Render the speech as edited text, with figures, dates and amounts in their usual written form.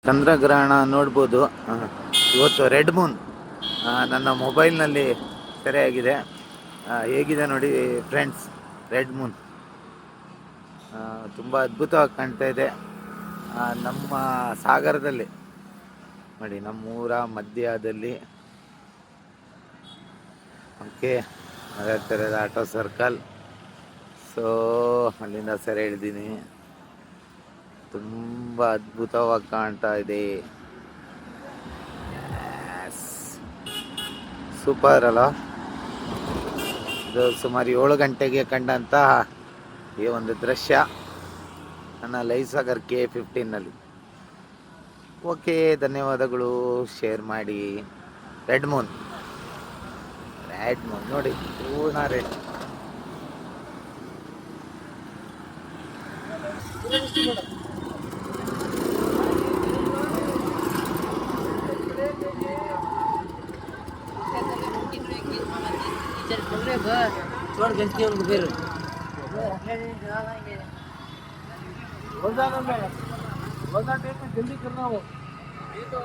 ಚಂದ್ರಗ್ರಹಣ ನೋಡ್ಬೋದು. ಇವತ್ತು red Moon ನನ್ನ ಮೊಬೈಲ್ನಲ್ಲಿ ಸೆರೆಯಾಗಿದೆ. ಹೇಗಿದೆ ನೋಡಿ ಫ್ರೆಂಡ್ಸ್, ರೆಡ್ ಮೂನ್ ತುಂಬ ಅದ್ಭುತವಾಗಿ ಕಾಣ್ತಾ ಇದೆ. ನಮ್ಮ ಸಾಗರದಲ್ಲಿ ನೋಡಿ, ನಮ್ಮೂರ ಮಧ್ಯದಲ್ಲಿ. ಓಕೆ, ಅದೇ ಆಟೋ ಸರ್ಕಲ್. ಸೊ ಅಲ್ಲಿಂದ ಸೆರೆ ಹಿಡಿದೀನಿ. ತುಂಬ ಅದ್ಭುತವಾಗಿ ಕಾಣ್ತಾ ಇದೆ. ಸೂಪರ್ ಅಲ್ಲ. ಇದು ಸುಮಾರು 7 ಗಂಟೆಗೆ ಕಂಡಂತಹ ಈ ಒಂದು ದೃಶ್ಯ ನನ್ನ ಲೈವ್ ಸಾಗರ್ K15ನಲ್ಲಿ. ಓಕೆ, ಧನ್ಯವಾದಗಳು. ಶೇರ್ ಮಾಡಿ. ರೆಡ್ ಮೂನ್ ನೋಡಿ, ಪೂರ್ಣ ರೆಡ್. छोड़ गलती उनको फिर रोजाना में जल्दी करना हो। ये तो